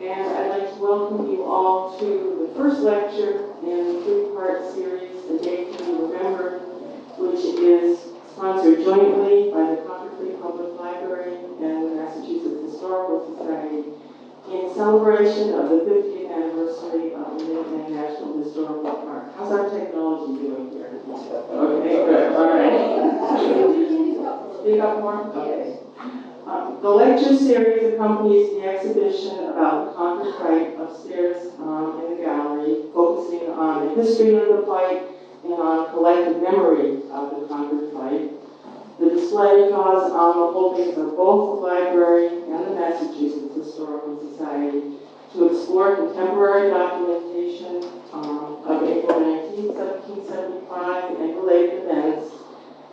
And I'd like to welcome you all to the first lecture in the three-part series, A Day to Be Remembered, which is sponsored jointly by the Concord Free Public Library and the Massachusetts Historical Society in celebration of the 50th anniversary of the Minuteman National Historical Park. How's our technology doing here? Okay, good. All right. Speak up more? Okay. The lecture series accompanies the exhibition about the Concord fight upstairs in the gallery, focusing on the history of the fight and on collective memory of the Concord fight. The display draws on the holdings of both the library and the Massachusetts Historical Society to explore contemporary documentation of April 19, 1775 and related events,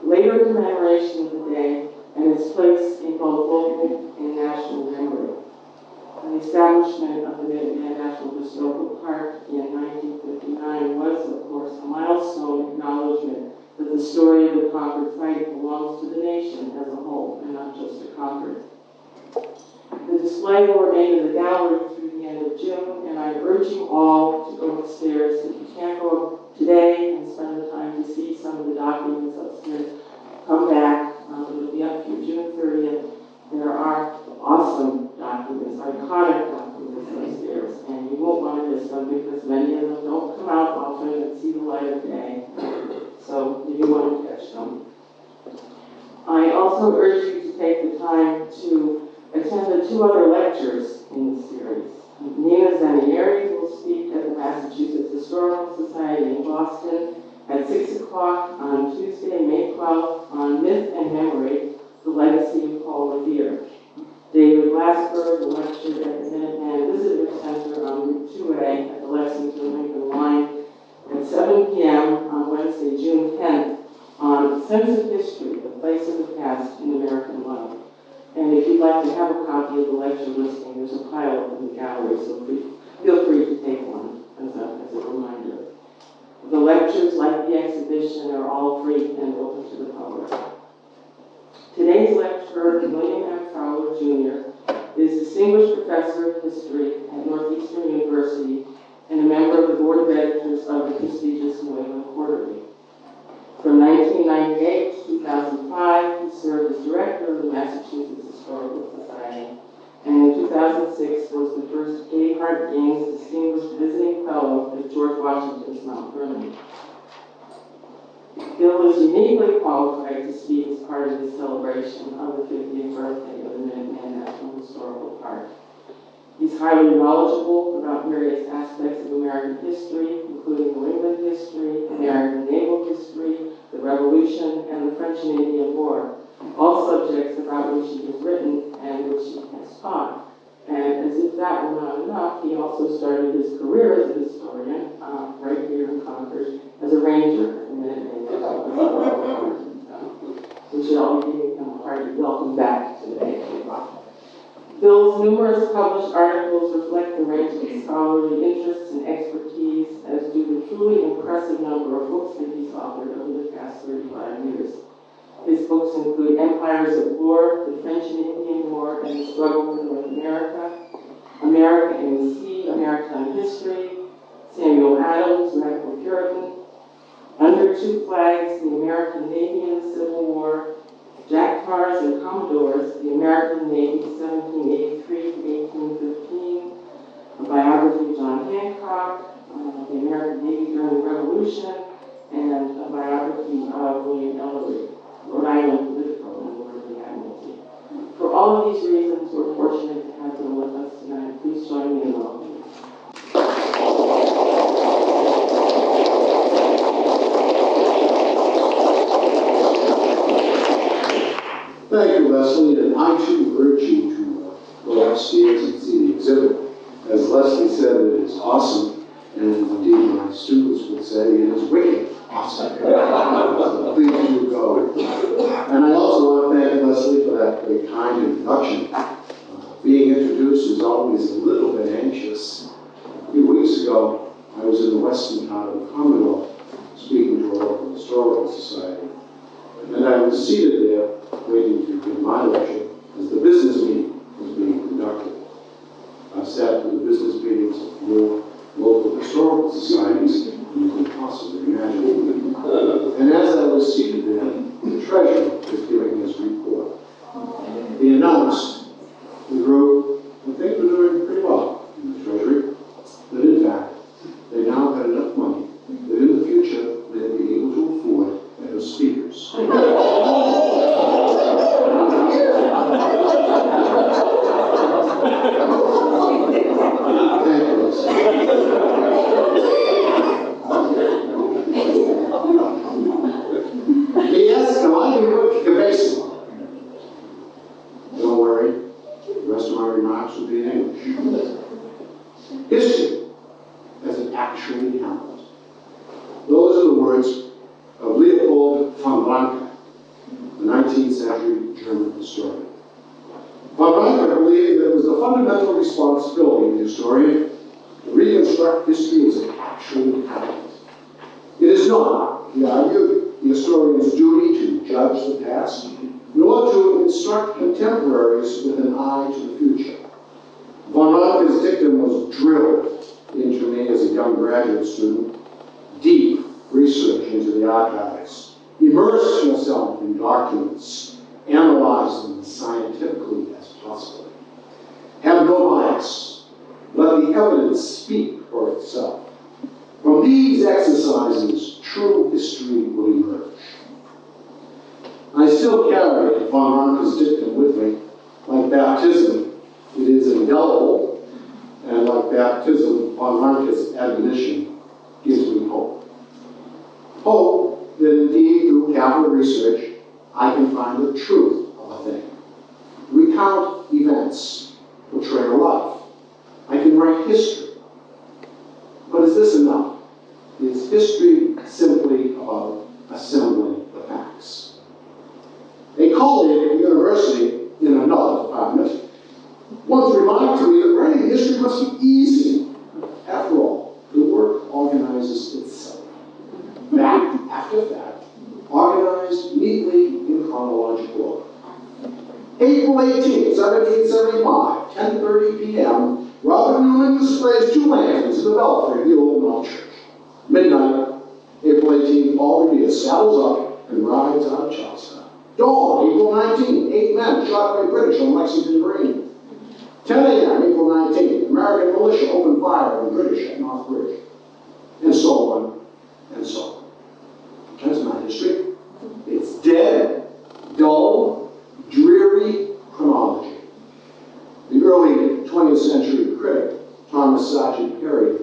later commemoration of the day, and its place in both local and national memory. The establishment of the Minuteman National Historical Park in 1959 was, of course, a milestone acknowledgement that the story of the Concord fight belongs to the nation as a whole, and not just to Concord. The display will remain in the gallery through the end of June, and I urge you all to go upstairs. If you can't go today and spend the time to see some of the documents upstairs, come back. It'll be up through June 30th. There are awesome documents, iconic documents upstairs, and you won't want to miss them because many of them don't come out often and see the light of day. So you want to catch them. I also urge you to take the time to attend the two other lectures in the series. Nina Zanieri will speak at the Massachusetts Historical Society in Boston at 6 o'clock on Tuesday, May 12th, on Myth and Memory, the Legacy of Paul Revere. David Glassberg will lecture at the Minuteman Visitor Center on Route 2A at the Lexington-Lincoln line at 7 p.m. on Wednesday, June 10th, on Sense of History, the Place of the Past in American Life. And if you'd like to have a copy of the lecture listing, there's a pile in the gallery, so feel free to take one as a reminder. The lectures, like the exhibition, are all free and open to the public. Today's lecturer, William M. Fowler, Jr., is Distinguished Professor of History at Northeastern University and a member of the Board of Editors of the prestigious New England Quarterly. From 1998 to 2005, he served as director of the Massachusetts Historical Society, and in 2006 was the first K. Hart Gaines Distinguished Visiting Fellow at George Washington's Mount Vernon. Bill is uniquely qualified to speak as part of the celebration of the 50th birthday of the Minuteman National Historical Park. He's highly knowledgeable about various aspects of American history, including New England history, American naval history, the Revolution, and the French and Indian War, all subjects about which he has written and which he has taught. And as if that were not enough, he also started his career as a historian right here in Concord as a ranger in Minuteman National Historical Park. We should all be giving him a hearty welcome back today. Bill's numerous published articles reflect the range of scholarly interests and expertise, as do the truly impressive number of books that he's authored over the past 35 years. His books include Empires at War, the French and Indian War, and the Struggle for North America, America in the Sea, Maritime History, Samuel Adams, Radical Puritan, Under Two Flags, the American Navy in the Civil War, Jack Tars and Commodores, the American Navy, 1783 to 1815, a biography of John Hancock, the American Navy during the Revolution, and a biography of William Ellery, Rhode Island political and Lord of the Admiralty. For all of these reasons, we're fortunate to have Bill with us tonight. Please join me in welcoming. Thank you, Leslie, and I too urge you to go upstairs and see the exhibit. As Leslie said, it is awesome, and indeed my students would say it is wicked awesome. So please do go. And I also want to thank Leslie for that very kind introduction. Being introduced is always a little bit anxious. A few weeks ago, I was in the western town of Concord speaking to our local historical society. And I was seated there, waiting to give my lecture, as the business meeting was being conducted. I sat with Thank you, Yes, now I can look evasive. Don't worry, the rest of my remarks will be in English. History, as it actually happened. Those are the words of Leopold von Ranke, the 19th century German historian. Von Ranke believed that it was the fundamental responsibility of the historian to reconstruct history as it actually happened. It is not, he argued, the historian's duty to judge the past, nor to instruct contemporaries with an eye to the future. Von Ranke's dictum was drilled into me as a young graduate student. Deep research into the archives. Immerse yourself in documents. Analyze them as scientifically as possible. Have no bias. Let the evidence speak for itself. From these exercises, true history will emerge. I still carry von Ranke's dictum with me. Like baptism, it is indelible, and like baptism, von Ranke's admonition gives me hope. Hope that indeed, through careful research, I can find the truth of a thing. Recount events, portray a life. I can write history. But is this enough? Is history simply about assembling the facts? A colleague at the university in another department once remarked to me that writing history must be easy. After all, the work organizes itself. Fact after fact, organized neatly in chronological order. April 18, 1775, 10:30 p.m., Robert Newman displays 2 lanterns in the belfry of the Old North Church. Midnight, April 18, Paul Revere saddles up and rides out of Charlestown. Dawn, April 19, 8 men shot by British on Lexington Green. 10 a.m., April 19, American militia opened fire on British at North Bridge. And so on, and so on. That's not history. It's dead, dull, dreary chronology. The early 20th century critic, Thomas Sergeant Perry,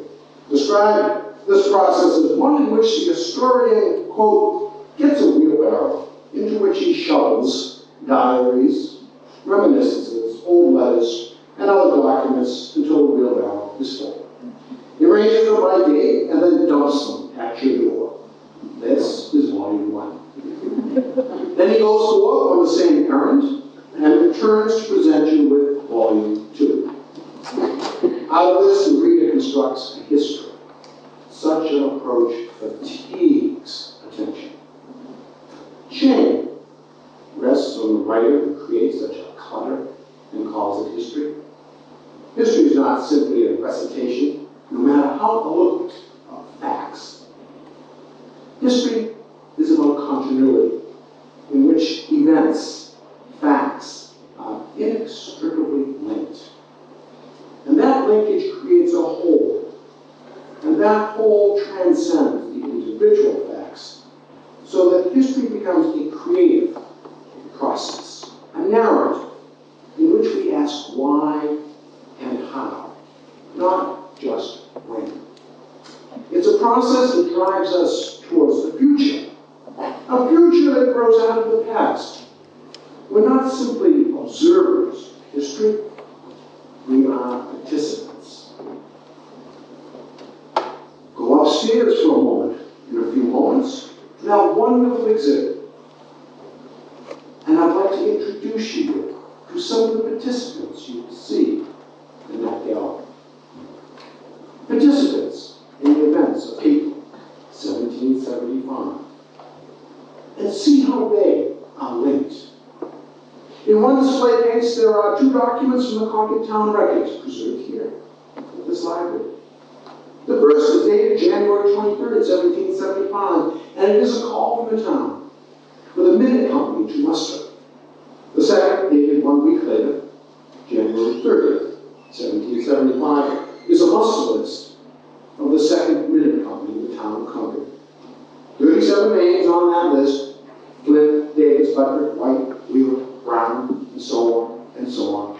described this process as one in which the historian, quote, gets a wheelbarrow into which he shovels diaries, reminiscences, old letters, and other documents until the wheelbarrow is full. He arranges them by date and then dumps them at your door. This is volume 1. Then he goes forth on the same errand and returns to present you with volume 2. Out of this, the reader constructs a history. Such an approach fatigues attention. Shame rests on the writer who creates such a clutter and calls it history. History is not simply a recitation, no matter how eloquent, of facts. History is about continuity, in which events, facts, are inextricably linked. And that linkage creates a whole, and that whole transcends the individual facts, so that history becomes a creative process, a narrative in which we ask why and how, not just when. It's a process that drives us towards the future, a future that grows out of the past. We're not simply observers of history, we are participants. Go upstairs for a moment, in a few moments, to that wonderful exhibit. And I'd like to introduce you to some of the participants you will see in that gallery. Participants in the events of April 1775. And see how they are linked. In one display case, there are 2 documents from the Concord town records preserved here at this library. The first is dated January 23rd, 1775, and it is a call from the town with a minute company to muster. The second, dated 1 week later, January 30th, 1775, is a muster list of the second minute company of the town of Concord. 37 names on that list: Flint, Davis, Butler, White, Wheeler, Brown, and so on, and so on.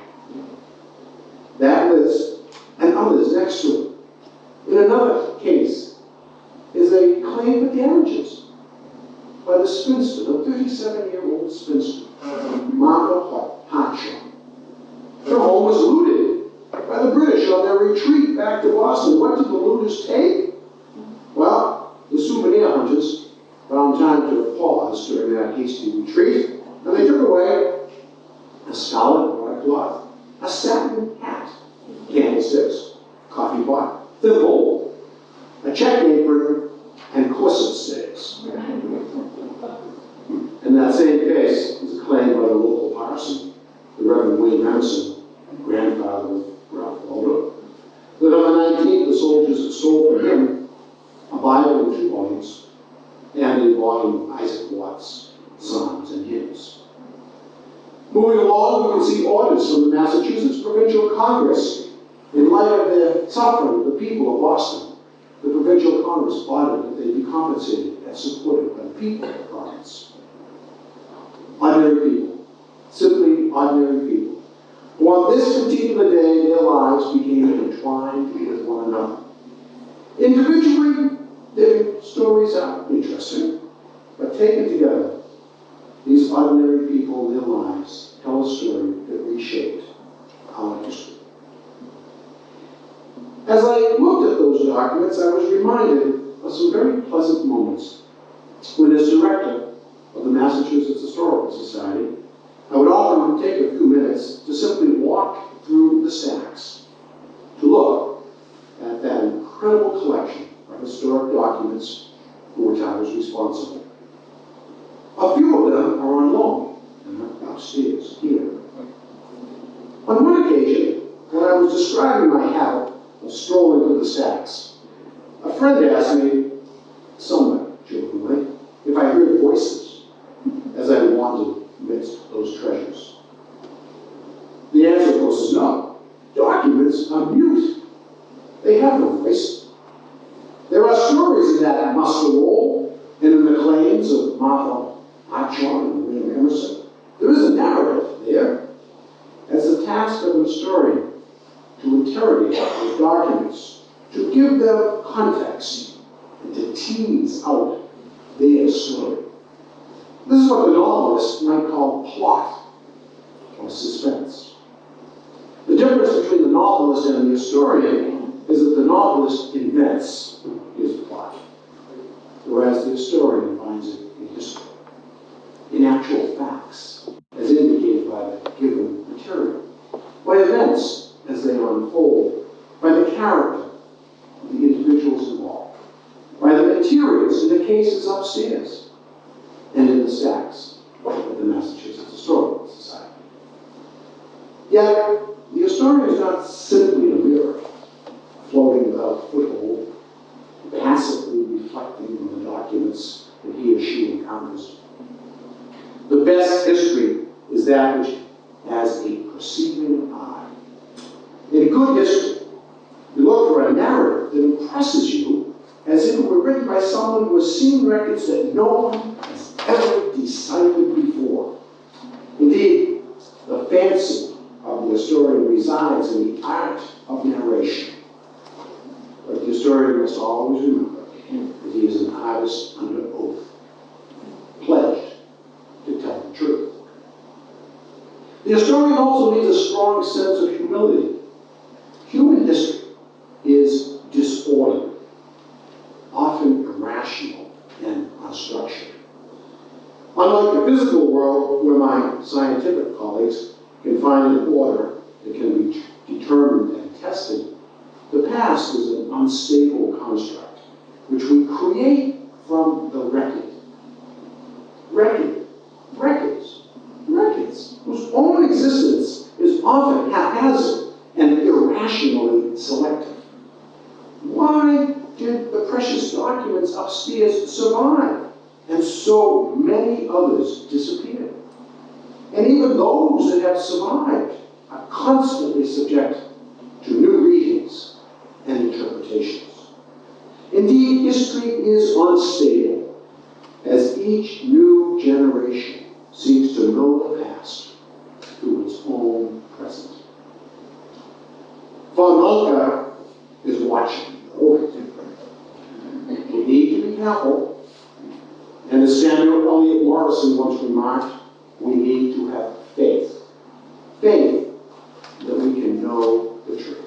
satin hat, candlesticks, coffee pot, thimble, a check apron, and corset stakes. In that same case, was claimed by the local parson, the Reverend Wayne Emerson, grandfather of Ralph Fowler, that on the 19th, the soldiers stole from him a Bible in 2 volumes and a volume of Isaac Watts' Psalms and Hymns. Moving along, we can see orders from the Massachusetts Provincial Congress. In light of the suffering of the people of Boston, the Provincial Congress ordered that they be compensated and supported by the people of the province. Ordinary people, simply ordinary people, who on this particular day their lives became entwined with one another. Individually, their stories are interesting, but taken together, these ordinary people and their lives tell a story that reshaped our history. As I looked at those documents, I was reminded of some very pleasant moments when, as director of the Massachusetts Historical Society, I would often take a few minutes to simply walk through the stacks to look at that incredible collection of historic documents for which I was responsible. A few of them are on loan and are upstairs here. On one occasion, when I was describing my habit of strolling through the stacks, a friend asked me, somewhat jokingly, if I heard voices as I wandered amidst those treasures. The answer, of course, is no. Documents are mute. They have no voice. There are stories in that muster roll and in the claims of Martha Hartshorne and William Emerson. There is a narrative there. As the task of the historian to interrogate those documents, to give them context, and to tease out their story. This is what the novelist might call plot or suspense. The difference between the novelist and the historian is that the novelist invents his plot, whereas the historian finds it in history, in actual facts, as indicated by the given material, by events as they unfold, by the character of the individuals involved, by the materials in the cases upstairs and in the stacks of the Massachusetts Historical Society. Yet, the historian is not simply a mirror, floating without foothold, passively reflecting on the documents that he or she encounters. The best history is that which has a perceiving eye. In good history, you look for a narrative that impresses you as if it were written by someone who has seen records that no one has ever deciphered before. Indeed, the fancy of the historian resides in the art of narration. But the historian must always remember that he is an artist under oath, pledged to tell the truth. The historian also needs a strong sense of humility. Human history is disordered, often irrational and unstructured. Unlike the physical world, where my scientific colleagues can find an order that can be determined and tested, the past is an unstable construct, which we create from the record. Records, whose own existence is often haphazard and irrationally selective. Why did the precious documents upstairs survive and so many others disappear? And even those that have survived are constantly subject to new readings and interpretations. Indeed, history is unstable as each new generation seeks to know the past through its own present. Von Moltke is watching. We need to be careful. And as Samuel Eliot Morrison once remarked, we need to have faith. Faith that we can know the truth.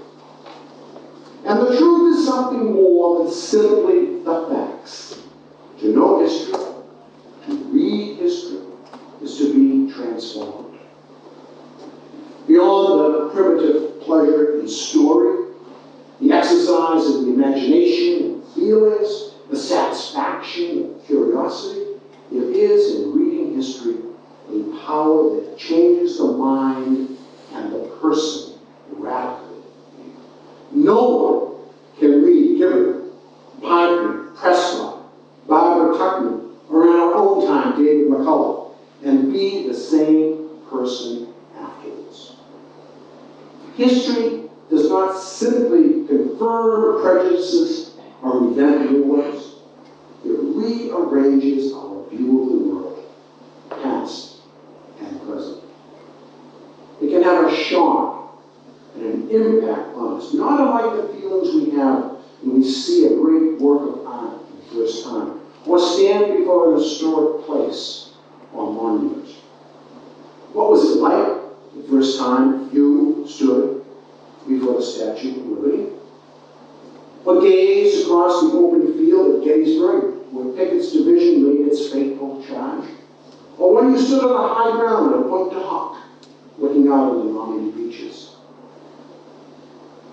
And the truth is something more than simply the facts. To know history, to read history, is to be transformed. Beyond the primitive No one can read Gibbon, Parker, Prescott, Barbara Tuckman, or in our own time, David McCullough, and be the same person afterwards. History does not simply confirm prejudices or invent new ones. It rearranges our view of the world, past and present. It can have a shock and an impact on us, not unlike the feelings we have when we see a great work of art for the first time, or stand before an historic place or monument. What was it like the first time you stood before the Statue of Liberty? Or gazed across the open field at Gettysburg, where Pickett's division made its fateful charge? Or when you stood on the high ground at Point de Hoc, looking out on the Normandy beaches?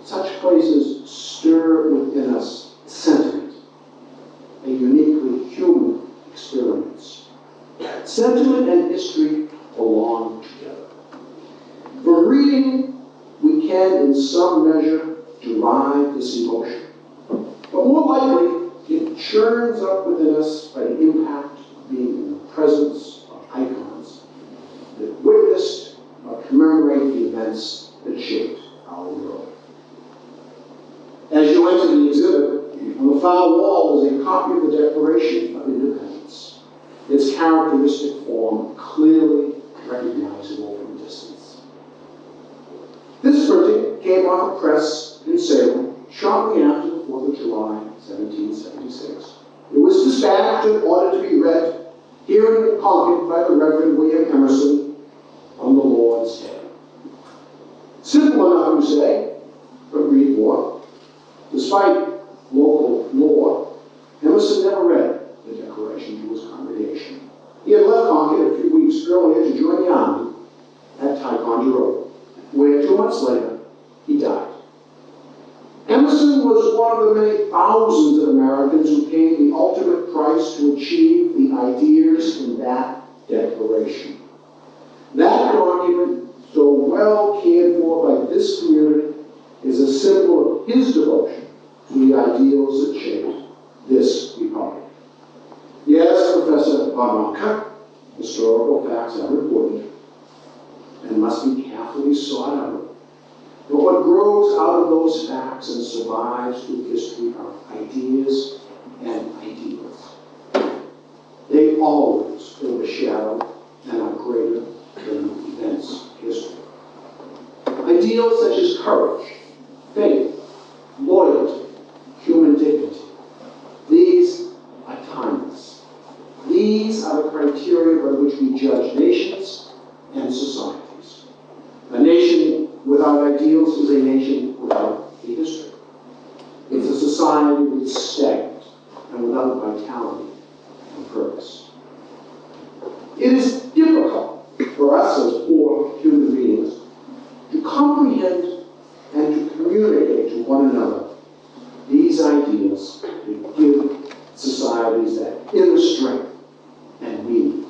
Such places stir within us sentiment, a uniquely human experience. Sentiment and history belong together. From reading, we can, in some measure, derive this emotion. But more likely, it churns up within us by the impact of being in the presence of icons that witnessed or commemorate the events that shaped our world. As you enter the exhibit, on the far wall is a copy of the Declaration of Independence, its characteristic form clearly recognizable from a distance. This printing came off a press in Salem shortly after the 4th of July, 1776. It was dispatched in order to be read here in Concord by the Reverend William Emerson on the Lord's Day. Simple enough, you say, but read more. Despite local law, Emerson never read the Declaration to his congregation. He had left Concord a few weeks earlier to join the army at Ticonderoga, where 2 months later he died. Emerson was one of the many thousands of Americans who paid the ultimate price to achieve the ideas in that Declaration. That document, so well cared for by this community, is a symbol of his devotion to the ideals that shaped this republic. Yes, Professor Barnaka, historical facts are important and must be carefully sought out. But what grows out of those facts and survives through history are ideas and ideals. They always overshadow and are greater than events of history. Ideals such as courage, faith, loyalty, human dignity. These are timeless. These are the criteria by which we judge nations and societies. A nation without ideals is a nation without a history. It's a society that's stagnant and without vitality and purpose. It is difficult for us as poor human beings to comprehend and to communicate to one another these ideals that give societies that inner strength and meaning.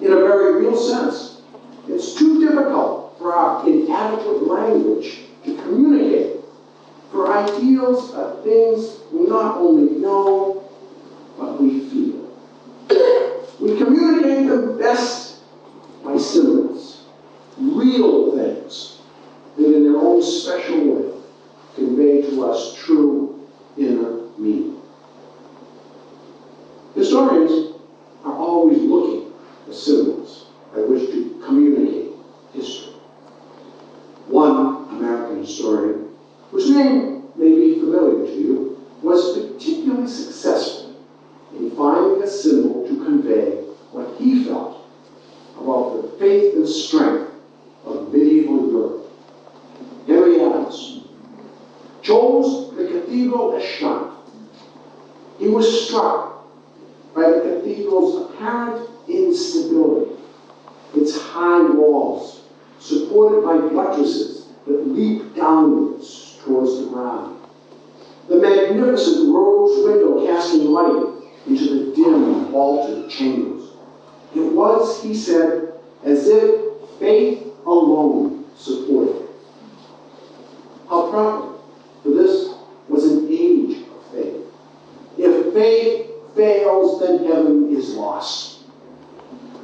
In a very real sense, it's too difficult for our inadequate language to communicate, for ideals are things we not only know, but we feel. We communicate them best by symbols, real things that in their own special way convey to us true inner meaning. Historians are always looking for symbols by which to communicate history. One American historian, whose name may be familiar to you, was particularly successful in finding a symbol to convey what he felt about the faith and strength of medieval Europe. Henry Adams chose the Cathedral as shrine. He was struck by the cathedral's apparent instability, its high walls supported by buttresses that leap downwards towards the ground, the magnificent rose window casting light into the dim, vaulted chambers. It was, he said, as if faith alone supported it. How proper else than heaven is lost.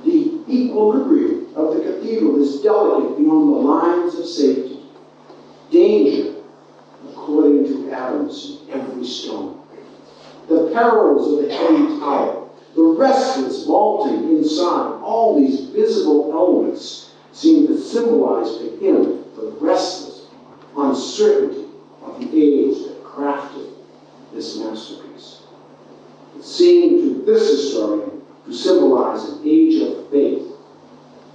The equilibrium of the cathedral is delicate beyond the lines of safety. Danger, according to Adams, in every stone. The perils of the heavy tower, the restless vaulting inside, all these visible elements seem to symbolize to him the restless uncertainty of the age that crafted this masterpiece. It seemed to this historian to symbolize an age of faith,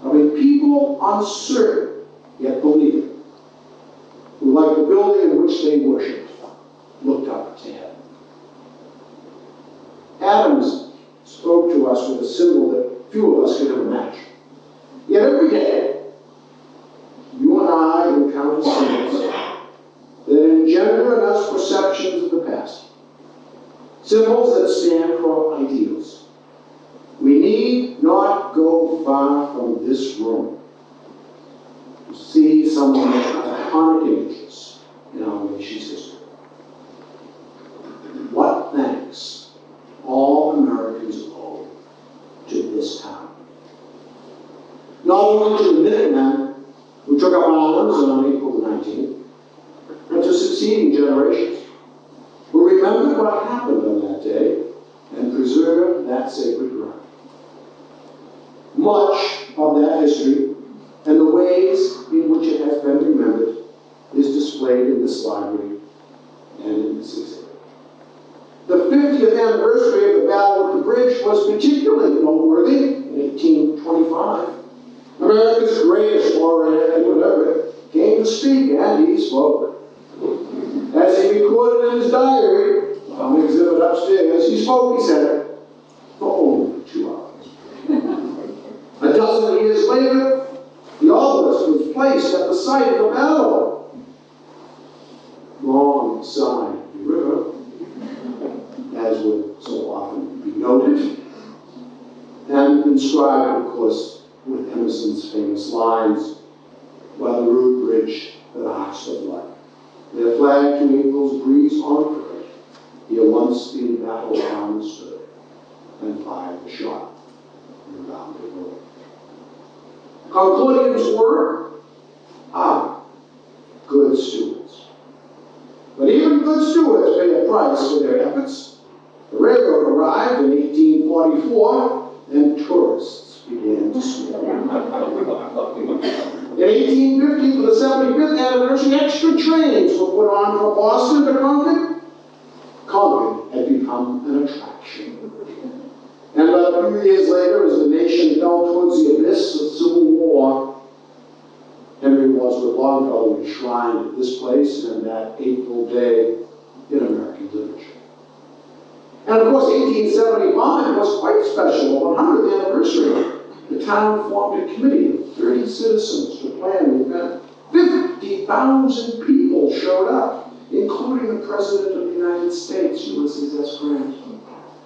of a people uncertain yet believing, who, like the building in which they worshipped, looked up to heaven. Adams spoke to us with a symbol that few of us could ever imagine. Yet every day, you and I encounter symbols that engender in us perceptions of the past. Symbols that stand for ideals. We need not go far from this room to see some of the iconic images in our nation's history. What thanks all Americans owe to this town. Not only to the Minutemen who took up arms on April the 19th, but to succeeding generations who remembered what happened on that day and preserved that sacred ground. Much of that history and the ways in which it has been remembered is displayed in this library and in this exhibit. The 50th anniversary of the Battle of the Bridge was particularly noteworthy in 1825. America's greatest orator, Edward Everett, came to speak, and he spoke. As he recorded in his diary, on the exhibit upstairs, he spoke, he said, for only 2 hours. A dozen years later, the obelisk was placed at the site of the battle, alongside the river, as would so often be noted, and inscribed, of course, with Emerson's famous lines, by the rude bridge that arched the flood. Their flag to April's breeze on furrowed, here once in battle bound stood, and fired the shot in the rounded road. Concordians are good stewards. But even good stewards pay a price for their efforts. The railroad arrived in 1844, and tourists began to swarm. In 1850, for the 75th anniversary, extra trains were put on from Boston to Concord. Concord had become an attraction. And about a few years later, as the nation fell towards the abyss of civil war, Henry Wadsworth Longfellow enshrined at this place and that April day in American literature. And of course, 1875 was quite special, the 100th anniversary. The town formed a committee of 30 citizens to plan the event. 50,000 people showed up, including the President of the United States, Ulysses S. Grant.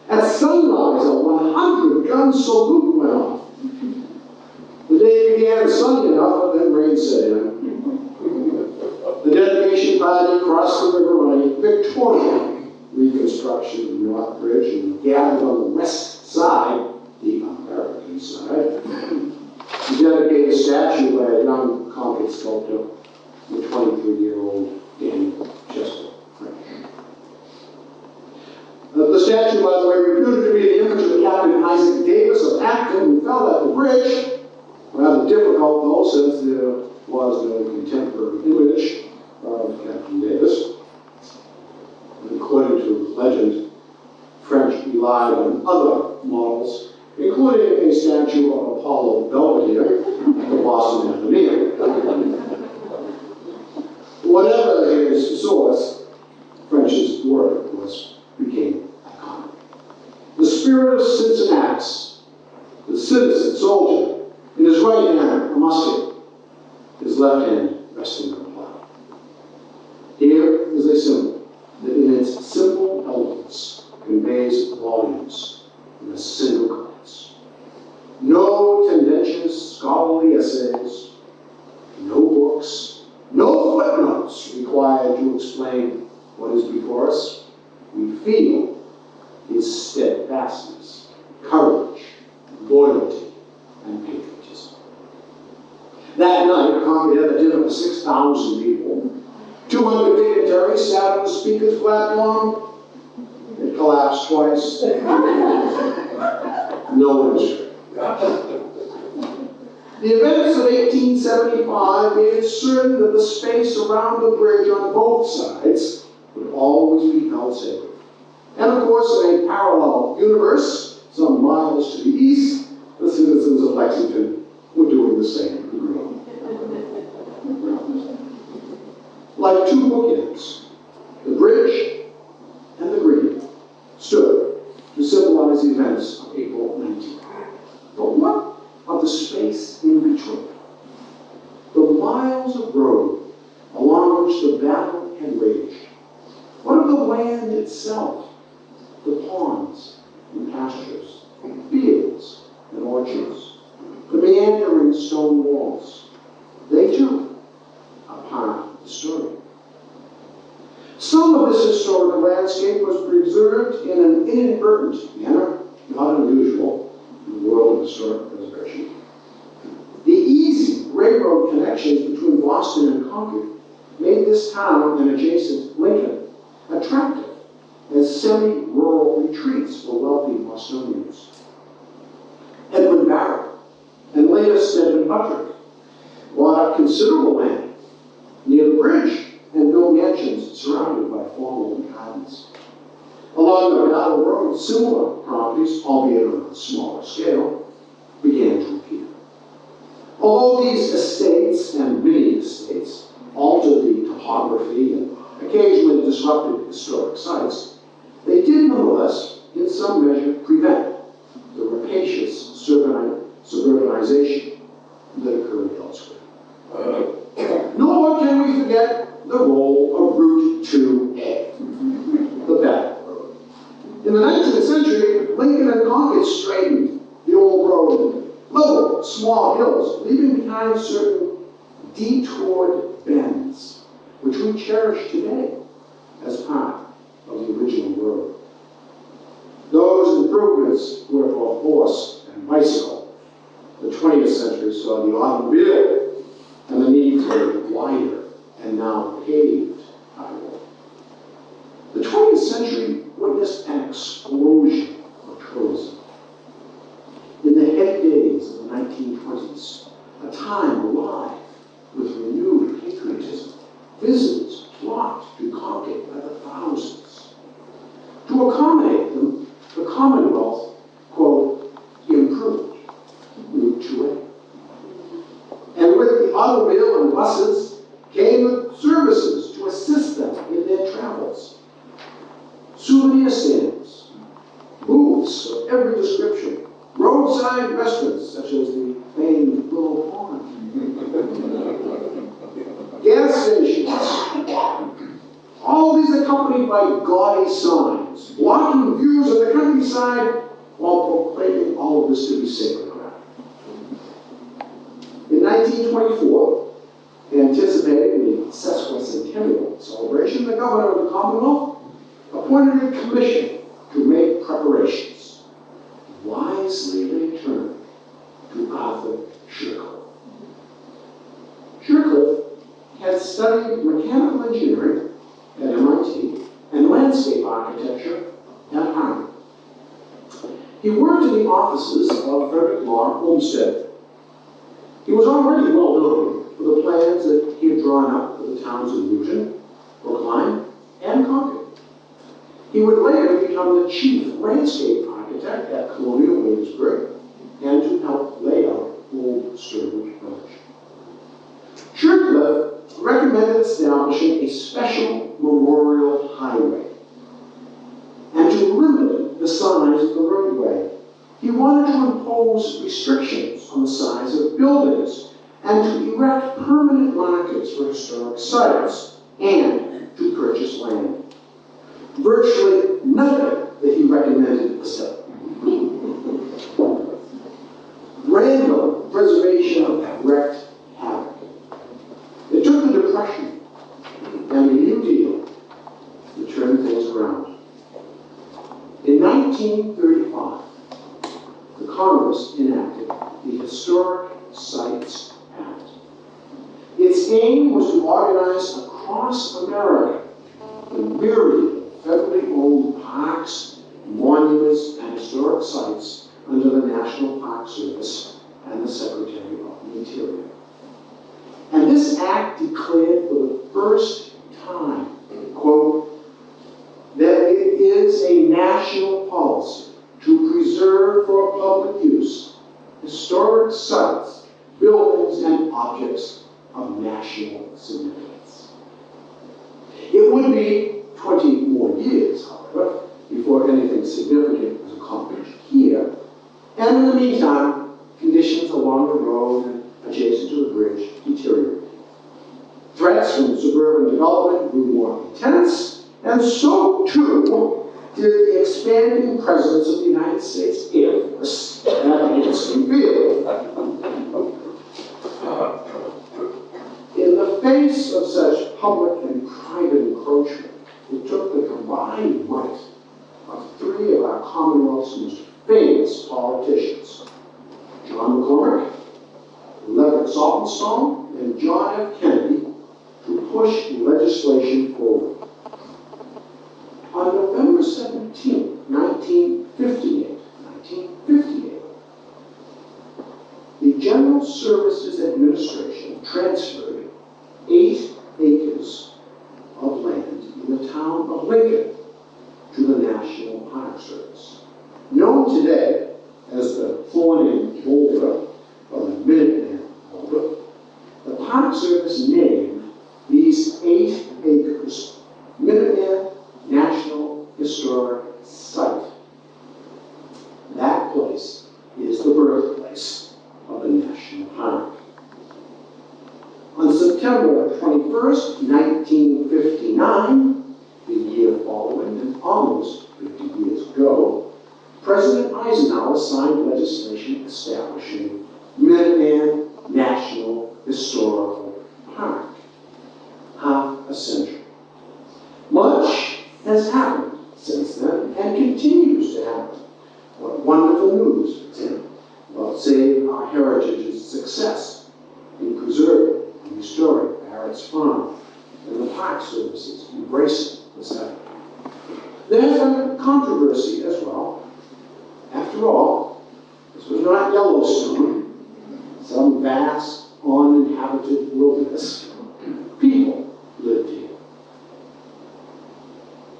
At sunrise, a 100-gun salute went off. The day began sunny enough, but then rain set in. The dedication party crossed the river on a Victorian reconstruction of the North Bridge and gathered on the west side, the American side, to dedicate a statue by a young Concord sculptor, the 23-year-old Daniel Chester. The statue, by the way, reputed to be the image of Captain Isaac Davis of Acton, who fell at the bridge. Rather difficult, though, since there was no contemporary image of Captain Davis. And according to legend, French relied on other models, including a statue of Apollo Belvedere at the Boston Athenaeum. Whatever his source, French's word, of course, became iconic. The spirit of Cincinnatus, the citizen soldier, in his right hand a musket, his left hand resting on a plow. Here is a symbol that in its simple elegance conveys volumes in a single glance. No tendentious scholarly essays, no books, no footnotes required to explain what is before us. We feel his steadfastness courage, loyalty, and patriotism. That night, Concord had a dinner for 6,000 people. 200 dignitaries sat on the speaker's platform. It collapsed twice. No one was hurt. The events of 1875 made it certain that the space around the bridge on both sides would always be held sacred. And of course, in a parallel universe, some miles to the east, the citizens of Lexington were doing the same in green. Like two bookends, the bridge and the green stood to symbolize the events of April 19th. But what of the space in between? The miles of road along which the battle had raged. What of the land itself? The ponds and pastures, fields and orchards, the meandering stone walls. They too are part of the story. Some of this historical landscape was preserved in an inadvertent manner, not unusual in the world of historic preservation. The easy railroad connections between Boston and Concord made this town and adjacent Lincoln attractive as semi-rural retreats for wealthy Bostonians. Edwin Barrett and later Stedman Buttrick bought considerable land near the bridge and built mansions surrounded by formal gardens. Along the Battle Road, similar properties, albeit on a smaller scale, began to appear. Although these estates and mini-estates altered the topography and occasionally disrupted historic sites, they did nonetheless, in some measure, prevent the rapacious suburbanization that occurred elsewhere. Nor can we forget the role of Route 2A, the Battle Road. In the 19th century, Lincoln and Concord straightened the old road in little, small hills, leaving behind certain detoured bends, which we cherish today as part of the original road. Those improvements were for horse and bicycle. The 20th century saw the automobile and the need for a wider and now paved highway. The 20th century witnessed an explosion of tourism. In the heady days of the 1920s, a time alive with renewed patriotism, visitors flocked to Concord by the thousands. To accommodate them, the Commonwealth, quote, improved Route 2A. And with the automobile and buses came services to assist them in their travels. Souvenir stands, booths of every description, roadside restaurants such as the famed Willow Pond, gas stations, all these accompanied by gaudy signs, blocking views of the countryside while proclaiming all of this to be sacred ground. In 1924, anticipating the sesquicentennial celebration, the governor of the Commonwealth appointed a commission to make preparations. Wisely they turned to Arthur Shercliffe. Shercliffe had studied mechanical engineering at MIT and landscape architecture at Harvard. He worked in the offices of Frederick Law Olmsted. He was already well known for the plans that he had drawn up for the towns of Newton, Brookline, and Concord. He would later become the chief landscape architect at Colonial Williamsburg and to help lay out Old Sturbridge Village. Shercliffe recommended establishing a special memorial highway and to limit the size of the roadway. He wanted to impose restrictions on the size of buildings and to erect permanent markers for historic sites and to purchase land. Virtually nothing that he recommended was done. Random preservation wreaked havoc. It took the Depression and the New Deal to turn things around. In 1935, across America, the myriad of federally owned parks, monuments, and historic sites under the National Park Service and the Secretary of the Interior. And this act declared for the first time, quote, that it is a national policy to preserve for public use historic sites, buildings, and objects of national significance. It would be 20 more years, however, before anything significant was accomplished here. And in the meantime, conditions along the road and adjacent to the bridge deteriorated. Threats from suburban development grew more intense, and so too did the expanding presence of the United States Air Force at Lansing Field. In the face of such public and private encroachment, it took the combined might of three of our Commonwealth's most famous politicians, John McCormick, Leonard Saltonstone, and John F. Kennedy, to push legislation forward. On November 17, 1958, the General Services Administration transferred 8 acres of land in the town of Lincoln to the National Park Service. Known today as the Thorny Boulder, or the Minuteman Boulder, the Park Service named these 8 acres Minuteman National Historic Site. That place is the birthplace of the National Park. On September 21st, 1959, the year following and almost 50 years ago, President Eisenhower signed legislation establishing Minuteman National Historical Park. Half a century. Much has happened since then and continues to happen. What wonderful news, for example, about saving our heritage's success in preserving and restoring Barrett's Farm and the Park Service's embracing this effort. There's been controversy as well. After all, this was not Yellowstone, some vast, uninhabited wilderness. People lived here.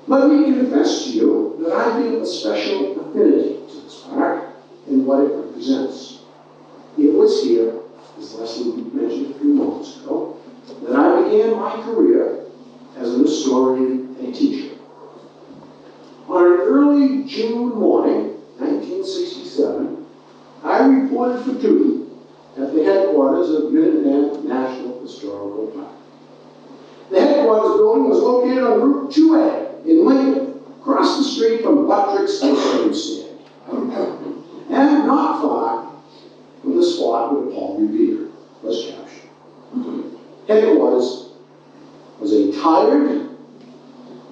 Let me confess to you that I feel a special affinity to this park and what it represents. It was here, as Leslie mentioned a few moments ago, that I began my career as an historian and teacher. On an early June morning, 1967, I reported for duty at the headquarters of Minuteman National Historical Park. The headquarters building was located on Route 2A in Lincoln, across the street from Buttrick's ice cream stand, and not far from the spot where Paul Revere was captured. Headquarters was a tired,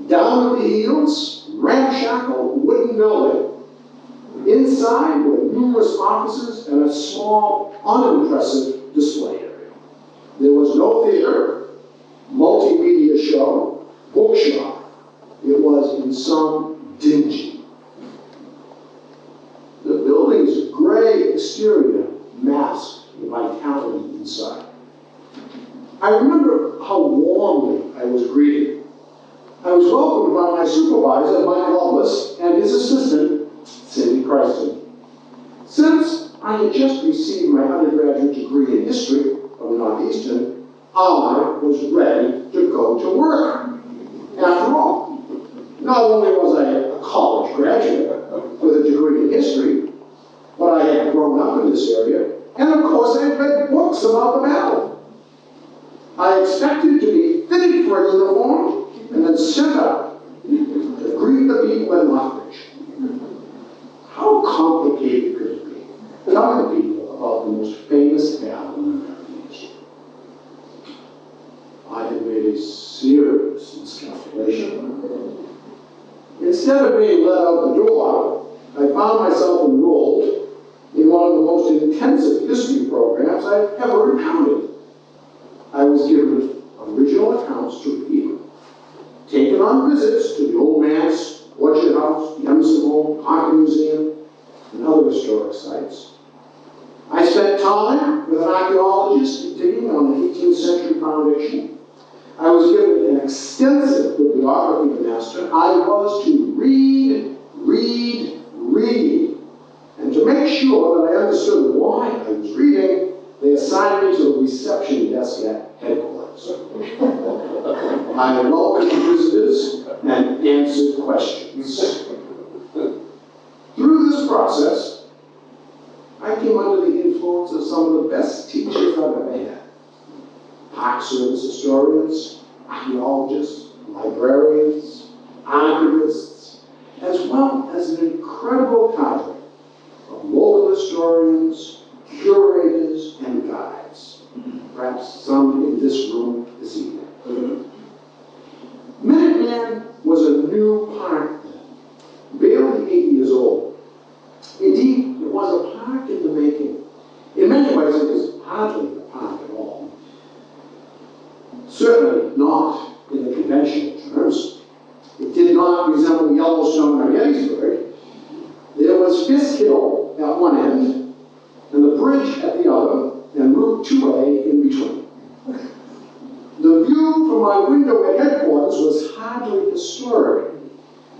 down at the heels, ramshackle wooden building. Inside were numerous offices and a small, unimpressive display area. There was no theater, multimedia show, bookshop. It was in some dingy. The building's gray exterior masked the vitality inside. I remember how warmly I was greeted. I was welcomed by my supervisor, Mike Loveless, and his assistant, Cindy Christen. Since I had just received my undergraduate degree in history from Northeastern, I was ready to go to work. After all, not only was I a college graduate with a degree in history, but I had grown up in this area, and of course I had read books about the battle. I expected to be fitted for a uniform and then sent out to greet the people in Lockridge. How complicated could it be? Tell the people about the most famous battle in American history. I had made a serious miscalculation. Instead of being let out the door, I found myself enrolled in one of the most intensive history programs I've ever encountered. I was given original accounts to read, taken on visits to the Old Manse, Orchard House, the Emerson Home, Concord Museum, and other historic sites. I spent time with an archaeologist digging on the 18th century foundation. I was given an extensive bibliography master. I was to read. And to make sure that I understood why I was reading, they assigned me to the reception desk at headquarters. I welcomed visitors and answered questions. Through this process, I came under the influence of some of the best teachers I've ever had. Park Service historians, archaeologists, librarians, archivists, as well as an incredible cadre of local historians, curators, and guides. Perhaps some in this room this evening. Minuteman was a new park then, barely 8 years old. Indeed, it was a park in the making. In many ways, it was hardly a park at all. Certainly not in the conventional terms. It did not resemble Yellowstone or Gettysburg. There was Fisk Hill at one end, and the bridge at the other, and Route 2A in between. The view from my window at headquarters was hardly historic.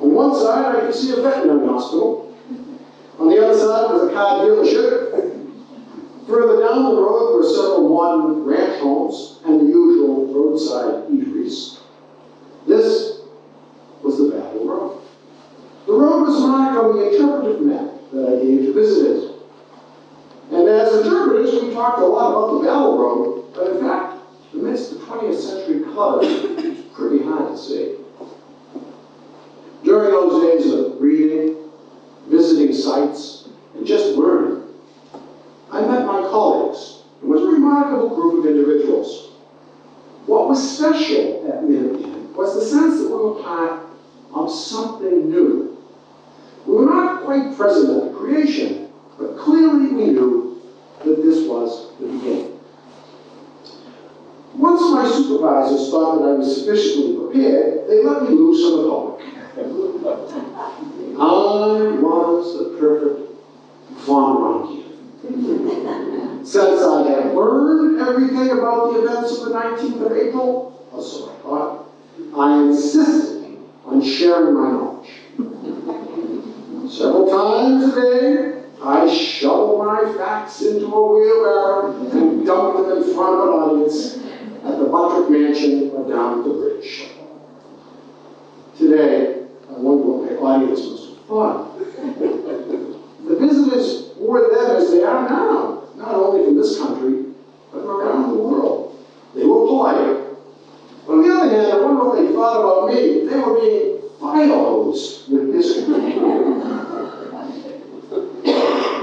On one side, I could see a veterinary hospital. On the other side was a car dealership. Further down the road were several modern ranch homes and the usual roadside eateries. This was the Battle Road. The road was marked on the interpretive map that I gave to visitors. And as interpreters, we talked a lot about the Battle Road, but in fact, amidst the 20th century clutter, it's pretty hard to see. During those days of reading, visiting sites, and just learning, I met my colleagues. It was a remarkable group of individuals. What was special at Minuteman was the sense that we were part of something new. We were not quite present at the creation, but clearly we knew that this was the beginning. Once my supervisors thought that I was sufficiently prepared, they let me loose on the public. I was the perfect von Ranke. Since I had learned everything about the events of the 19th of April, or so I thought, I insisted on sharing my knowledge. Several times a day, I shoveled my facts into a wheelbarrow and dumped them in front of an audience at the Buttrick Mansion or down at the bridge. Today, I wonder what my audience must have thought. The visitors were then as they are now, not only from this country, but from around the world. They were polite. But on the other hand, I wonder what they thought about me. They were being fire-hosed with history.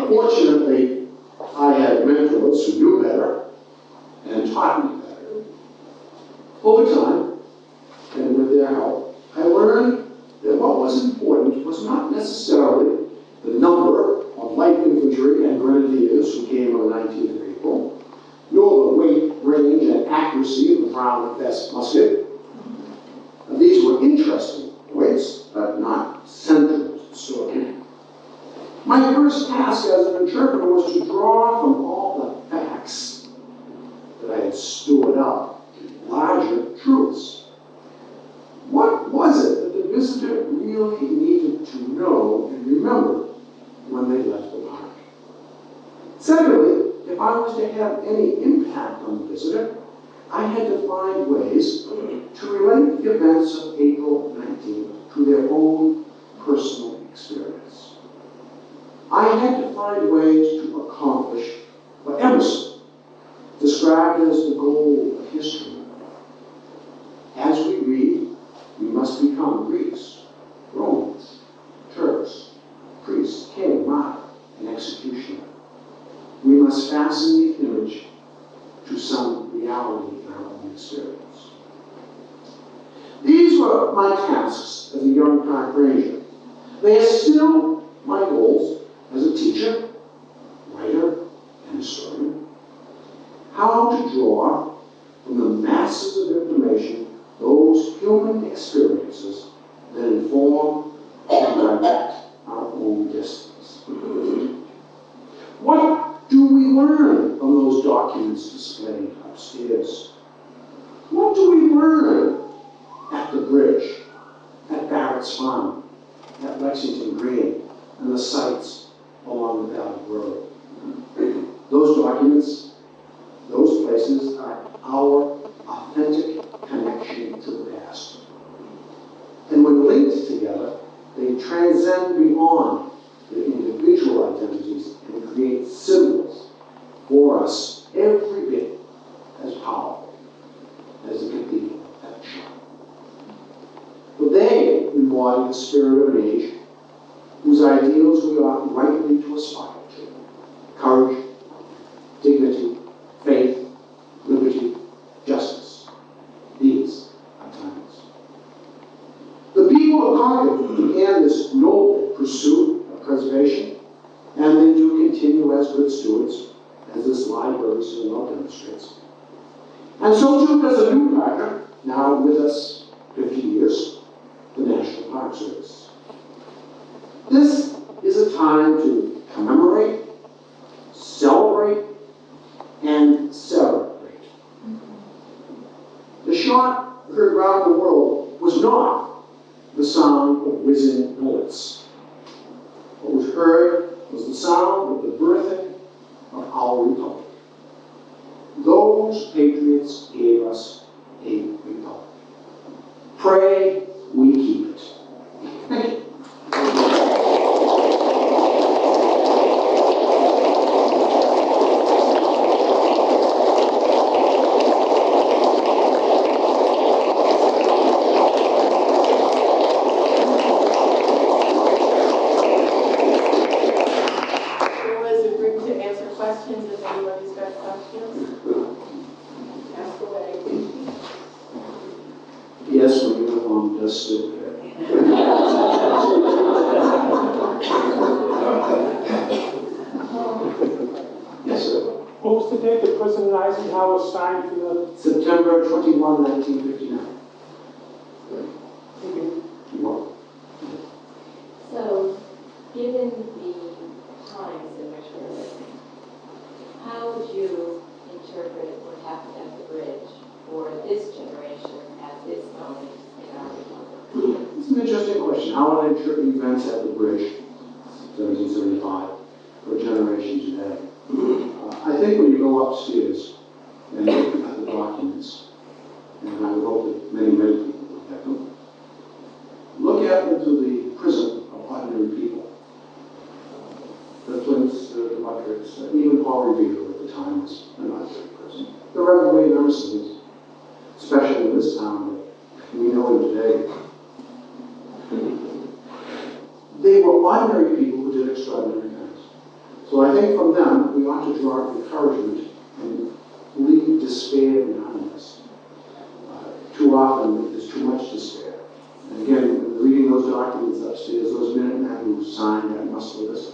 Fortunately, I had mentors who knew better and taught me better. Over time, and with their help, I learned that what was important was not necessarily the number of light infantry and grenadiers who came on the 19th of April, nor the weight, range, and accuracy of the Brown Bess musket. These were interesting points, but not central to the story. My first task as an interpreter was to draw from all the facts that I had stored up larger truths. What was it that the visitor really needed to know and remember when they left the park? Secondly, if I was to have any impact on the visitor, I had to find ways to relate the events of April 19th to their own personal experience. I had to find ways to accomplish what Emerson described as the goal of history. As we read, we must become Greeks, Romans, Turks, priest, king, martyr, and executioner. We must fasten the image to some reality in our own experience. These were my tasks as a young park ranger. They are still my goals as a teacher, writer, and historian. How to draw from the masses of information those human experiences bridge, at Barrett's Farm, at Lexington Green, and the sites along the Valley Road. Those documents, those places are our authentic connection to the past. And when linked together, they transcend beyond the individual identities and create symbols for us every bit as powerful as the cathedral at Charlotte. But they embody the spirit of an age whose ideals we ought rightly to aspire to: courage, dignity, faith, liberty, justice. These are times. The people of Concord began this noble pursuit of preservation, and they do continue as good stewards, as this library so well demonstrates. And so too does a new partner, now with us 50 years, the National Park Service. This is a time to commemorate, celebrate, and celebrate. The shot heard around the world was not the sound of whizzing bullets. What was heard was the sound of the birthing of our republic. Those patriots gave us a republic. Pray we keep it. Thank you. Questions, if anybody's got questions? Ask away. Yes, my uniform does still fit. Yes, sir. What was the date that President Eisenhower signed for the... September 21, 1959. Thank you. You're welcome. So, given the times in which we're living, how would you interpret what happened at the bridge for this generation at this moment in our republic? It's an interesting question. How would I interpret events at the bridge, 1775, for a generation today? I think when you go upstairs and look at the documents, and I would hope that many people look at them, look at into the prison of ordinary people. The Flints, the Buttricks, even Paul Revere at the time was an ordinary person. The Reverend William Emerson is special in this town, but we know him today. They were ordinary people who did extraordinary things. So I think from them, we ought to draw encouragement and leave despair behind us. Too often, there's too much despair. And again, reading those documents upstairs, those Minutemen who signed that muster list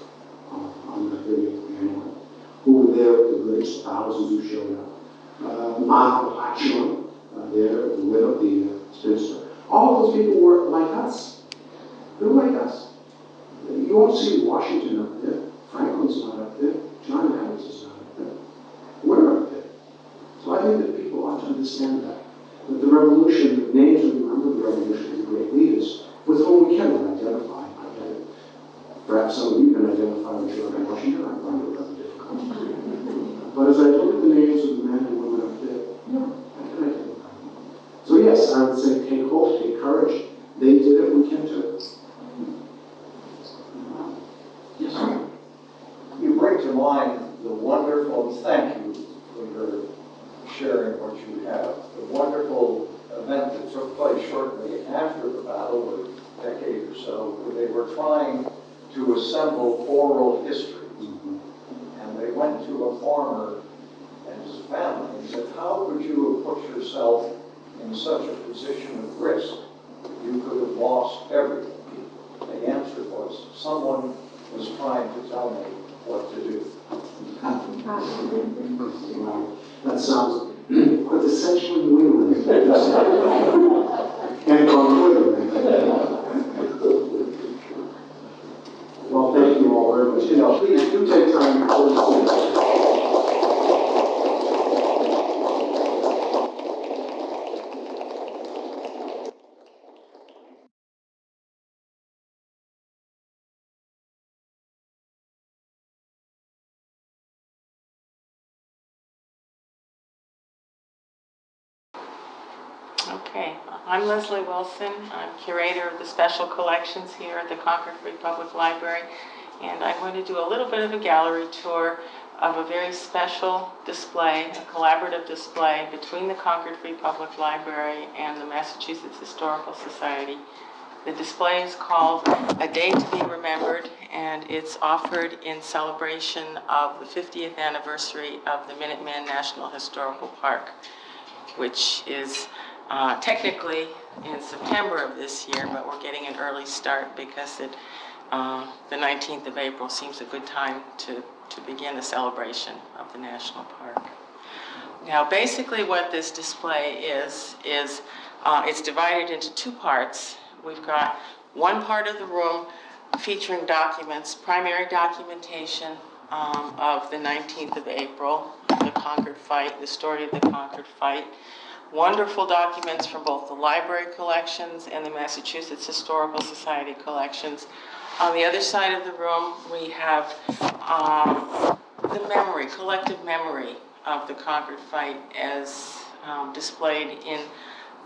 on the 30th annual, who were there at the bridge, thousands who showed up. Martha Hartshorn, there, the widow, the spinster. All of those people were like us. They were like us. You won't see Washington up there. Franklin's not up there. John Adams is not up there. We're up there. So I think that people ought to understand that. That the revolution, the names we remember the revolution, the great leaders, with whom we cannot identify. Perhaps some of you can identify with George Washington. I find it rather difficult. But as I look at the names of the men and women up there, I can identify them. So yes, I would say take hope, take courage. They did it, we can too. Yes, sir. You bring to mind the wonderful, thank you for your sharing what you have, the wonderful event that took place shortly after the battle, or a decade or so, where they were trying to assemble oral histories. And they went to a farmer and his family and said, how could you have put yourself in such a position of risk that you could have lost everything? The answer was, someone was trying to tell me what to do. Wow. That sounds quintessentially New England. And Concord. Well, thank you all very much. You know, please do take time to Okay, I'm Leslie Wilson. I'm curator of the special collections here at the Concord Free Public Library, and I'm going to do a little bit of a gallery tour of a very special display, a collaborative display between the Concord Free Public Library and the Massachusetts Historical Society. The display is called A Day to Be Remembered, and it's offered in celebration of the 50th anniversary of the Minuteman National Historical Park, which is technically in September of this year, but we're getting an early start because the 19th of April seems a good time to begin the celebration of the national park. Now, basically what this display is it's divided into two parts. We've got one part of the room featuring documents, primary documentation of the 19th of April, the Concord fight, the story of the Concord fight. Wonderful documents from both the library collections and the Massachusetts Historical Society collections. On the other side of the room, we have the memory, collective memory of the Concord fight as displayed in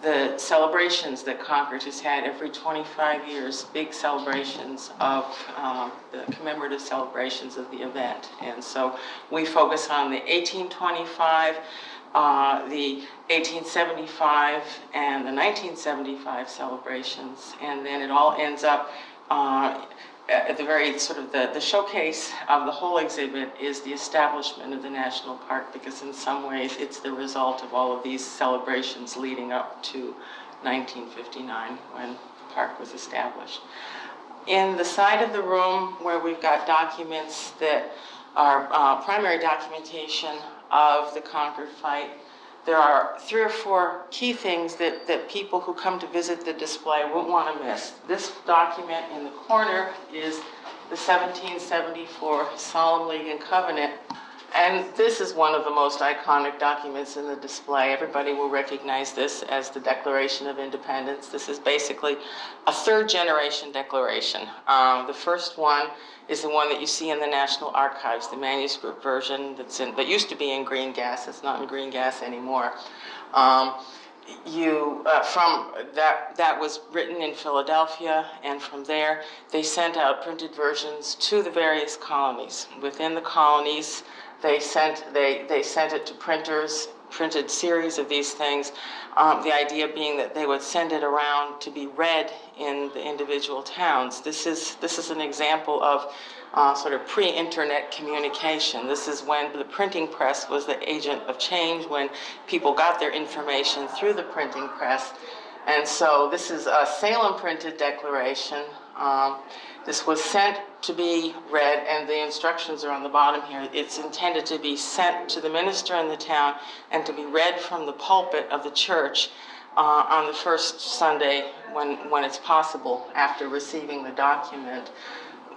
the celebrations that Concord has had every 25 years, big celebrations of the commemorative celebrations of the event. And so we focus on the 1825, the 1875, and the 1975 celebrations, and then it all ends up at the very sort of the showcase of the whole exhibit is the establishment of the national park, because in some ways it's the result of all of these celebrations leading up to 1959 when the park was established. In the side of the room where we've got documents that are primary documentation of the Concord fight, there are 3 or 4 key things that people who come to visit the display won't want to miss. This document in the corner is the 1774 Solemn League and Covenant. And this is one of the most iconic documents in the display. Everybody will recognize this as the Declaration of Independence. This is basically a 3rd generation declaration. The first one is the one that you see in the National Archives, the manuscript version that used to be in green gas. It's not in green gas anymore. That was written in Philadelphia, and from there they sent out printed versions to the various colonies. Within the colonies, they sent it to printers, printed series of these things. The idea being that they would send it around to be read in the individual towns. This is an example of sort of pre-internet communication. This is when the printing press was the agent of change, when people got their information through the printing press. And so this is a Salem printed declaration. This was sent to be read, and the instructions are on the bottom here. It's intended to be sent to the minister in the town and to be read from the pulpit of the church on the first Sunday when it's possible after receiving the document.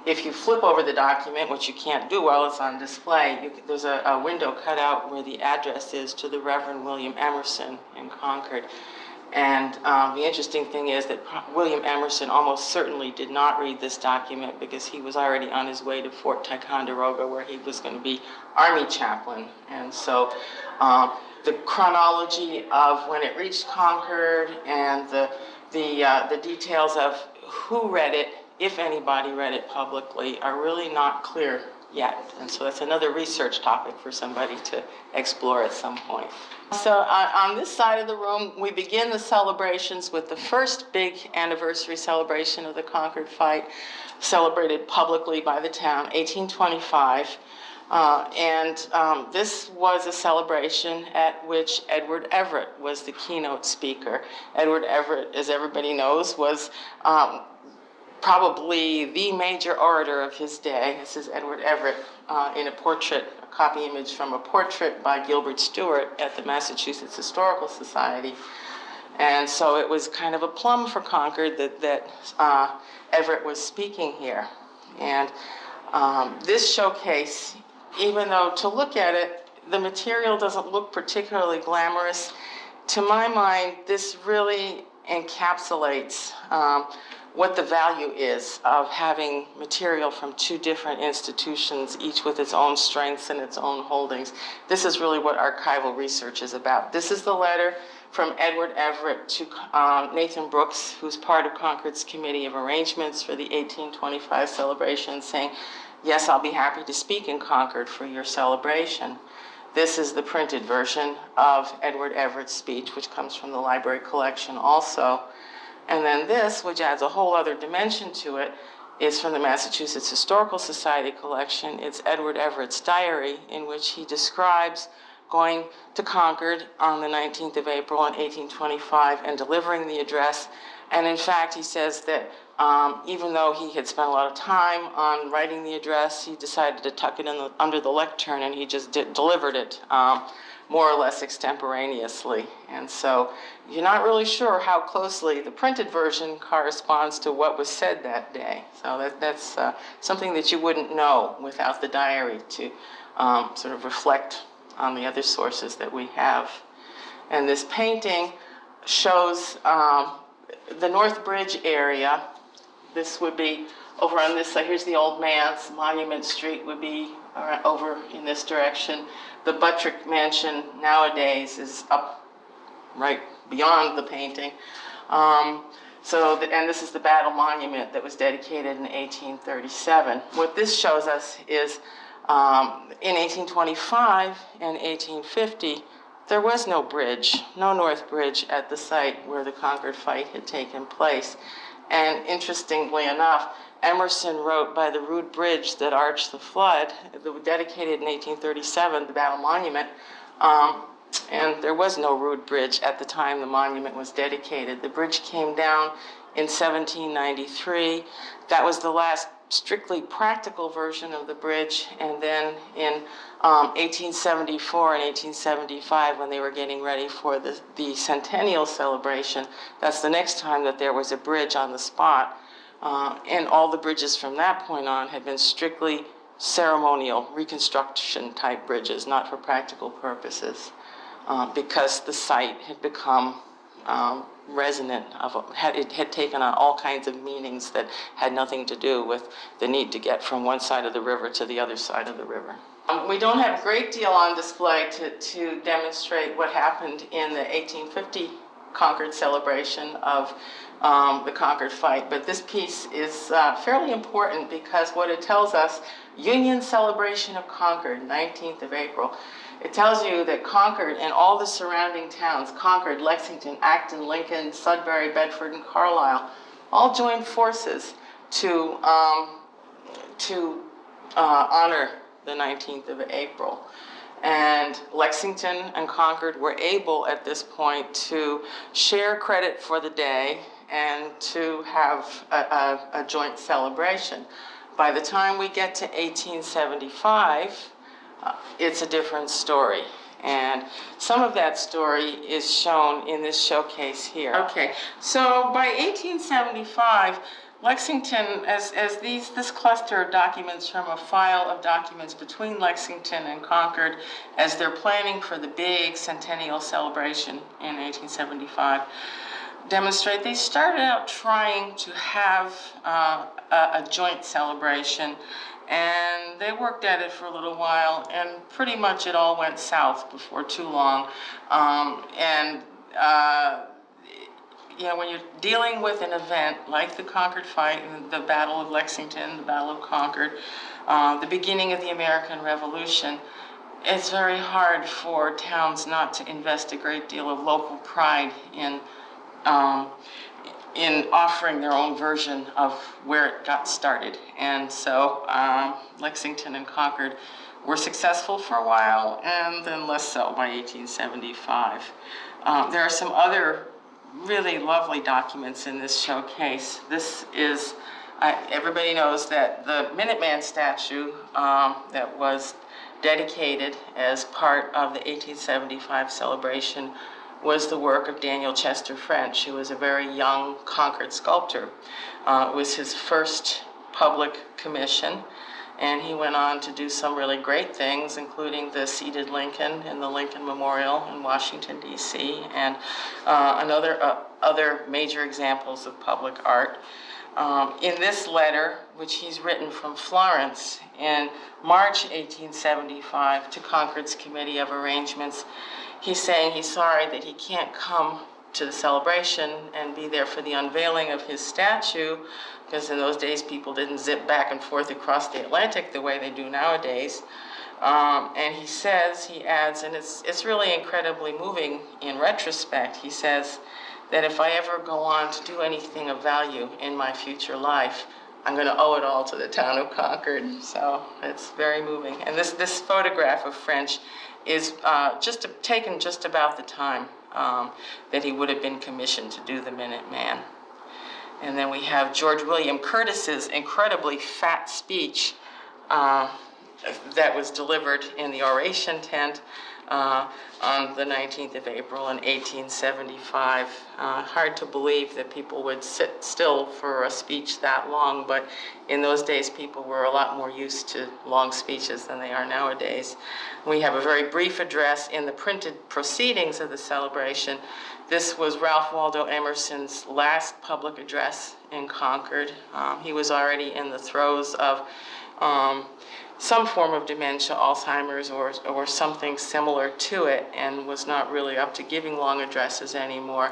If you flip over the document, which you can't do while it's on display, there's a window cut out where the address is to the Reverend William Emerson in Concord. And the interesting thing is that William Emerson almost certainly did not read this document because he was already on his way to Fort Ticonderoga, where he was going to be Army chaplain. And so the chronology of when it reached Concord and the details of who read it, if anybody read it publicly, are really not clear yet. And so that's another research topic for somebody to explore at some point. So on this side of the room, we begin the celebrations with the first big anniversary celebration of the Concord fight, celebrated publicly by the town, 1825. This was a celebration at which Edward Everett was the keynote speaker. Edward Everett, as everybody knows, was probably the major orator of his day. This is Edward Everett in a portrait, a copy image from a portrait by Gilbert Stuart at the Massachusetts Historical Society. And so it was kind of a plum for Concord that Everett was speaking here. And this showcase, even though to look at it, the material doesn't look particularly glamorous, to my mind, this really encapsulates what the value is of having material from 2 different institutions, each with its own strengths and its own holdings. This is really what archival research is about. This is the letter from Edward Everett to Nathan Brooks, who's part of Concord's Committee of Arrangements for the 1825 celebration, saying, "Yes, I'll be happy to speak in Concord for your celebration." This is the printed version of Edward Everett's speech, which comes from the library collection also. And then this, which adds a whole other dimension to it, is from the Massachusetts Historical Society collection. It's Edward Everett's diary, in which he describes going to Concord on the 19th of April in 1825 and delivering the address. And in fact, he says that even though he had spent a lot of time on writing the address, he decided to tuck it under the lectern, and he just delivered it more or less extemporaneously. And so you're not really sure how closely the printed version corresponds to what was said that day. So that's something that you wouldn't know without the diary to sort of reflect on the other sources that we have. And this painting shows the North Bridge area. This would be over on this side. Here's the Old Manse. Monument Street would be over in this direction. The Buttrick Mansion nowadays is up right beyond the painting. And this is the Battle Monument that was dedicated in 1837. What this shows us is in 1825 and 1850, there was no bridge, no North Bridge at the site where the Concord fight had taken place. And interestingly enough, Emerson wrote, "By the rude bridge that arched the flood," that was dedicated in 1837, the Battle Monument, and there was no rude bridge at the time the monument was dedicated. The bridge came down in 1793. That was the last strictly practical version of the bridge, and then in 1874 and 1875, when they were getting ready for the centennial celebration, that's the next time that there was a bridge on the spot. And all the bridges from that point on had been strictly ceremonial reconstruction type bridges, not for practical purposes, because the site had become resonant it had taken on all kinds of meanings that had nothing to do with the need to get from one side of the river to the other side of the river. We don't have a great deal on display to demonstrate what happened in the 1850 Concord celebration of the Concord fight, but this piece is fairly important because what it tells us, Union Celebration of Concord, 19th of April, it tells you that Concord and all the surrounding towns, Concord, Lexington, Acton, Lincoln, Sudbury, Bedford, and Carlisle, all joined forces to honor the 19th of April. And Lexington and Concord were able at this point to share credit for the day and to have a joint celebration. By the time we get to 1875, it's a different story. And some of that story is shown in this showcase here. Okay, so by 1875, Lexington, as this cluster of documents from a file of documents between Lexington and Concord as they're planning for the big centennial celebration in 1875, demonstrate they started out trying to have a joint celebration, and they worked at it for a little while, and pretty much it all went south before too long. When you're dealing with an event like the Concord fight and the Battle of Lexington, the Battle of Concord, the beginning of the American Revolution, it's very hard for towns not to invest a great deal of local pride in offering their own version of where it got started. And so Lexington and Concord were successful for a while, and then less so by 1875. There are some other really lovely documents in this showcase. This is, everybody knows that the Minuteman Statue that was dedicated as part of the 1875 celebration was the work of Daniel Chester French, who was a very young Concord sculptor. It was his first public commission, And he went on to do some really great things, including the seated Lincoln in the Lincoln Memorial in Washington, D.C., and other major examples of public art. In this letter, which he's written from Florence in March 1875 to Concord's Committee of Arrangements, he's saying he's sorry that he can't come to the celebration and be there for the unveiling of his statue, because in those days people didn't zip back and forth across the Atlantic the way they do nowadays. And he adds, and it's really incredibly moving in retrospect, he says that if I ever go on to do anything of value in my future life, I'm going to owe it all to the town of Concord. So it's very moving. And this photograph of French is taken just about the time that he would have been commissioned to do the Minuteman. And then we have George William Curtis's incredibly fat speech that was delivered in the oration tent on the 19th of April in 1875. Hard to believe that people would sit still for a speech that long, but in those days people were a lot more used to long speeches than they are nowadays. We have a very brief address in the printed proceedings of the celebration. This was Ralph Waldo Emerson's last public address in Concord. He was already in the throes of some form of dementia, Alzheimer's, or something similar to it, and was not really up to giving long addresses anymore.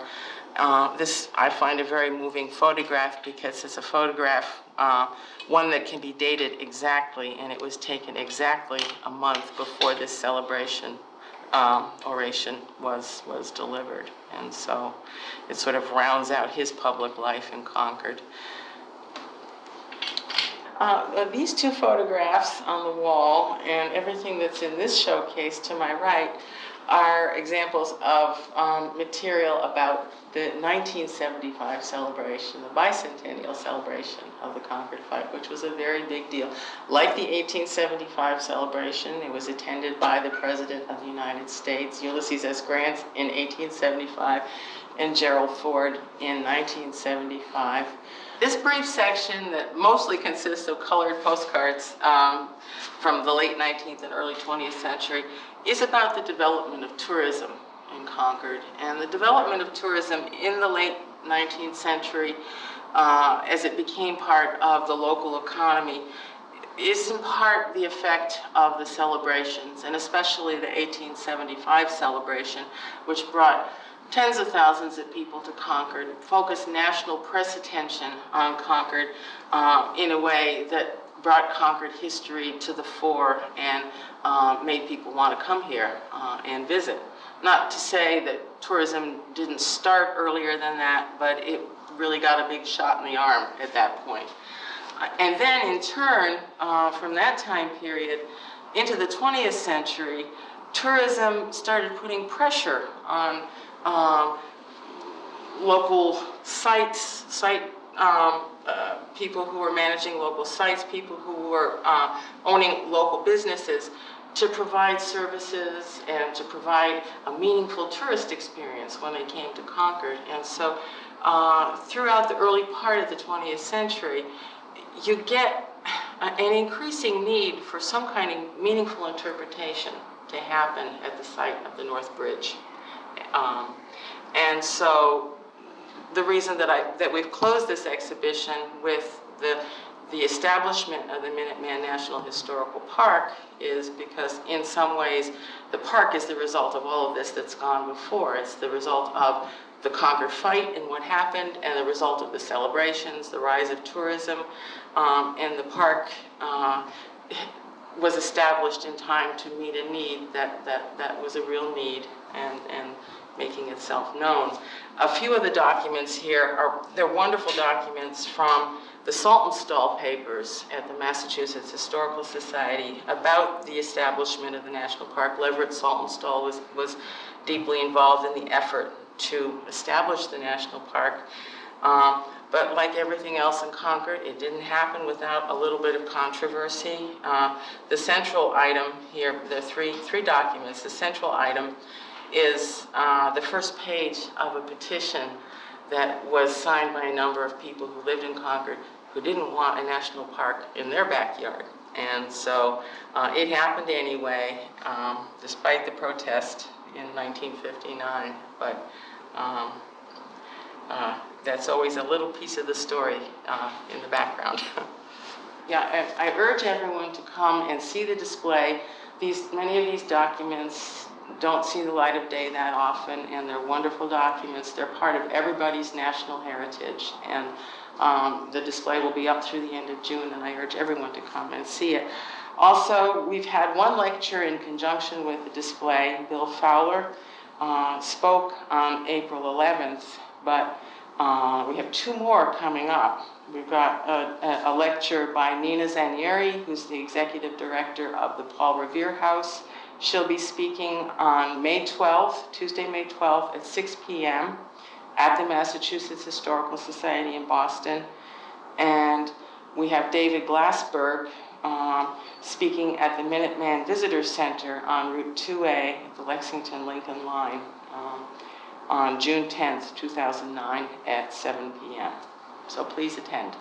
This, I find, a very moving photograph because it's a photograph, one that can be dated exactly, and it was taken exactly a month before this celebration oration was delivered. And so it sort of rounds out his public life in Concord. These two photographs on the wall and everything that's in this showcase to my right are examples of material about the 1975 celebration, the bicentennial celebration of the Concord fight, which was a very big deal. Like the 1875 celebration, it was attended by the President of the United States, Ulysses S. Grant in 1875, and Gerald Ford in 1975. This brief section that mostly consists of colored postcards from the late 19th and early 20th century is about the development of tourism in Concord. And the development of tourism in the late 19th century, as it became part of the local economy, is in part the effect of the celebrations, and especially the 1875 celebration, which brought tens of thousands of people to Concord, focused national press attention on Concord in a way that brought Concord history to the fore and made people want to come here and visit. Not to say that tourism didn't start earlier than that, but it really got a big shot in the arm at that point. And then in turn, from that time period into the 20th century, tourism started putting pressure on local people who were managing local sites, people who were owning local businesses, to provide services and to provide a meaningful tourist experience when they came to Concord. And so throughout the early part of the 20th century, you get an increasing need for some kind of meaningful interpretation to happen at the site of the North Bridge. And so the reason that we've closed this exhibition with the establishment of the Minuteman National Historical Park is because in some ways the park is the result of all of this that's gone before. It's the result of the Concord fight and what happened, and the result of the celebrations, the rise of tourism, and the park was established in time to meet a need that was a real need and making itself known. A few of the documents here they're wonderful documents from the Saltonstall papers at the Massachusetts Historical Society about the establishment of the national park. Leverett Saltonstall was deeply involved in the effort to establish the national park. But like everything else in Concord, it didn't happen without a little bit of controversy. The central item here, there are three documents. The central item is the first page of a petition that was signed by a number of people who lived in Concord who didn't want a national park in their backyard. And so it happened anyway, despite the protest in 1959. But that's always a little piece of the story in the background. Yeah, I urge everyone to come and see the display. Many of these documents don't see the light of day that often, and they're wonderful documents. They're part of everybody's national heritage, and the display will be up through the end of June, and I urge everyone to come and see it. Also, we've had one lecture in conjunction with the display. Bill Fowler spoke on April 11th, but we have 2 more coming up. We've got a lecture by Nina Zanieri, who's the executive director of the Paul Revere House. She'll be speaking on May 12th, Tuesday, May 12th at 6 p.m. at the Massachusetts Historical Society in Boston. And we have David Glassberg speaking at the Minuteman Visitor Center on Route 2A at the Lexington-Lincoln line on June 10th, 2009 at 7 p.m. So please attend.